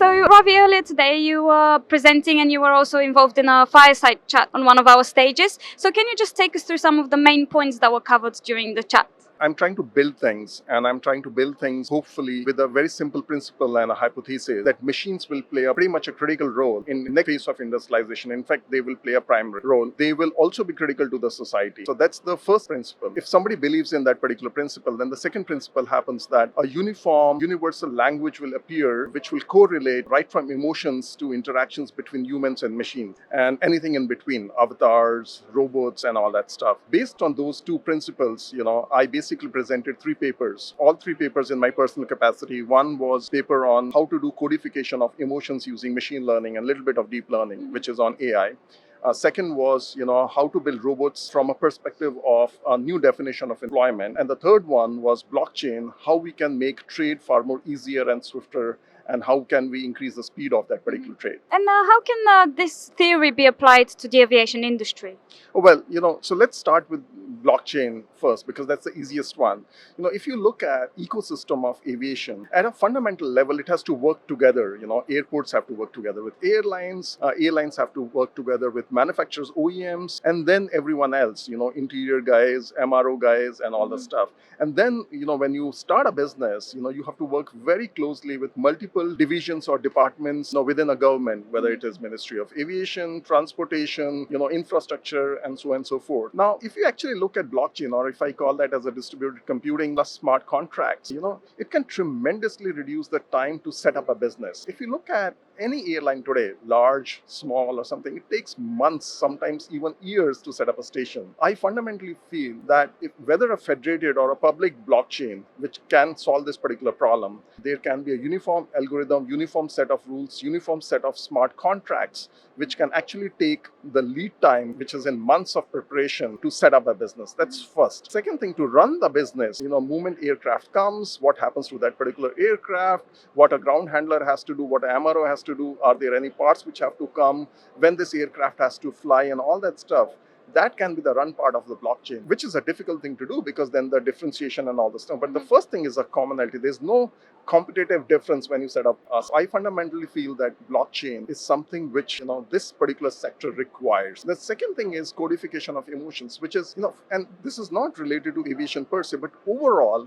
So, Ravi, earlier today you were presenting and you were also involved in a fireside chat on one of our stages. So, can you just take us through some of the main points that were covered during the chat? I'm trying to build things, and I'm trying to build things hopefully with a very simple principle and a hypothesis that machines will play a pretty much a critical role in the next phase of industrialization. In fact, they will play a primary role. They will also be critical to the society. So that's the first principle. If somebody believes in that particular principle, then the second principle happens that a uniform, universal language will appear, which will correlate right from emotions to interactions between humans and machines and anything in between, avatars, robots, and all that stuff. Based on those two principles, I basically presented three papers, all three papers in my personal capacity. One was paper on how to do codification of emotions using machine learning and a little bit of deep learning, which is on AI. Second was, how to build robots from a perspective of a new definition of employment. And the third one was blockchain, how we can make trade far more easier and swifter, and how can we increase the speed of that particular trade. And how can this theory be applied to the aviation industry? Oh, well, so let's start with blockchain first because that's the easiest one. If you look at ecosystem of aviation, at a fundamental level, it has to work together. Airports have to work together with airlines, airlines have to work together with manufacturers, OEMs, and then everyone else, interior guys, MRO guys, and all the stuff. And then, when you start a business, you have to work very closely with multiple divisions or departments within a government, whether it is Ministry of Aviation, Transportation, infrastructure, and so on and so forth. Now, if you actually look at blockchain, or if I call that as a distributed computing plus smart contracts, it can tremendously reduce the time to set up a business. If you look at any airline today, large, small, or something, it takes months, sometimes even years to set up a station. I fundamentally feel that whether a federated or a public blockchain, which can solve this particular problem, there can be a uniform algorithm, uniform set of rules, uniform set of smart contracts, which can actually take the lead time, which is in months of preparation to set up a business. That's first. Second thing, to run the business, moment aircraft comes, what happens to that particular aircraft, what a ground handler has to do, what an MRO has to do, are there any parts which have to come, when this aircraft has to fly, and all that stuff. That can be the run part of the blockchain, which is a difficult thing to do because then the differentiation and all the stuff. But the first thing is a commonality. There's no competitive difference when you set up us. I fundamentally feel that blockchain is something which, this particular sector requires. The second thing is codification of emotions, which is, and this is not related to aviation per se, but overall,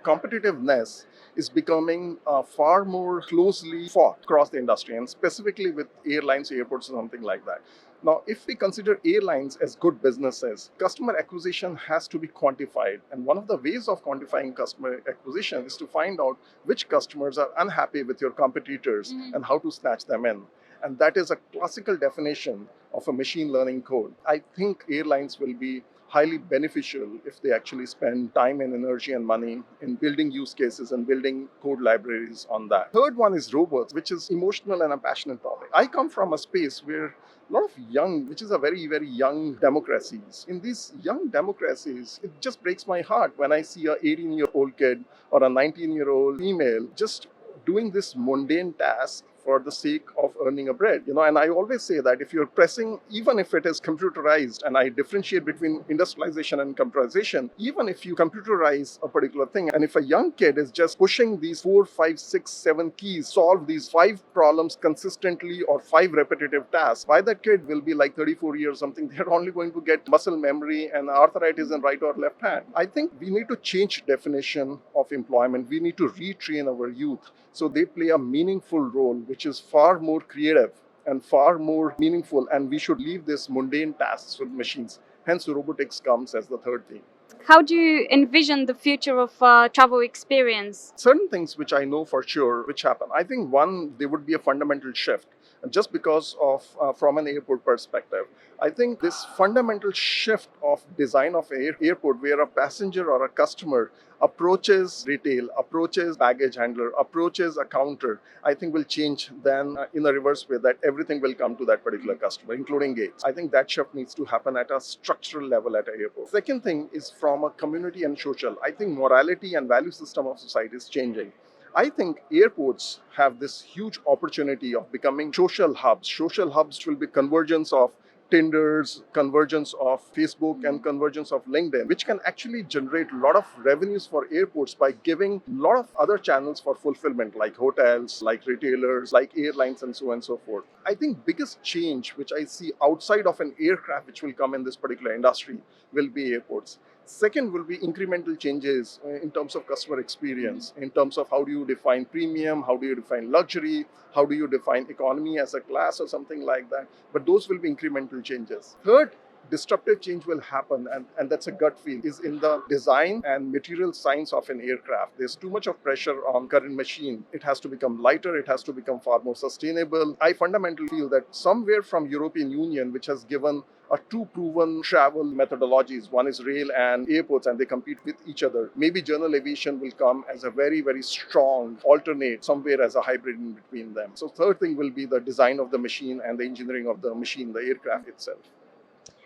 competitiveness is becoming far more closely fought across the industry, and specifically with airlines, airports, or something like that. Now, if we consider airlines as good businesses, customer acquisition has to be quantified. And one of the ways of quantifying customer acquisition is to find out which customers are unhappy with your competitors and how to snatch them in. And that is a classical definition of a machine learning code. I think airlines will be highly beneficial if they actually spend time and energy and money in building use cases and building code libraries on that. Third one is robots, which is emotional and a passionate topic. I come from a space where a lot of young, which is a very, very young democracies. In these young democracies, it just breaks my heart when I see a 18-year-old kid or a 19-year-old female just doing this mundane task for the sake of earning a bread. And I always say that if you're pressing, even if it is computerized, and I differentiate between industrialization and computerization, even if you computerize a particular thing, and if a young kid is just pushing these 4, 5, 6, 7 keys, solve these 5 problems consistently or 5 repetitive tasks, by that kid will be like 34 years something, they're only going to get muscle memory and arthritis in right or left hand. I think we need to change definition of employment. We need to retrain our youth so they play a meaningful role, which is far more creative and far more meaningful, and we should leave this mundane tasks with machines. Hence, robotics comes as the third theme. How do you envision the future of travel experience? Certain things which I know for sure which happen. I think one, there would be a fundamental shift just because of from an airport perspective. I think this fundamental shift of design of airport where a passenger or a customer approaches retail, approaches baggage handler, approaches a counter, I think will change then in a reverse way, that everything will come to that particular customer, including gates. I think that shift needs to happen at a structural level at an airport. Second thing is from a community and social. I think morality and value system of society is changing. I think airports have this huge opportunity of becoming social hubs. Social hubs will be convergence of Tinders, convergence of Facebook and convergence of LinkedIn, which can actually generate a lot of revenues for airports by giving a lot of other channels for fulfillment, like hotels, like retailers, like airlines, and so on and so forth. I think biggest change which I see outside of an aircraft which will come in this particular industry will be airports. Second will be incremental changes in terms of customer experience, in terms of how do you define premium, how do you define luxury, how do you define economy as a class or something like that. But those will be incremental changes. Third, disruptive change will happen, and that's a gut feel, is in the design and material science of an aircraft. There's too much of pressure on current machine. It has to become lighter, it has to become far more sustainable. I fundamentally feel that somewhere from European Union, which has given are two proven travel methodologies. One is rail and airports, and they compete with each other. Maybe general aviation will come as a very, very strong alternate, somewhere as a hybrid in between them. So third thing will be the design of the machine and the engineering of the machine, the aircraft itself.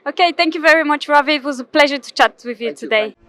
Okay, thank you very much, Ravi. It was a pleasure to chat with you Thank you. today.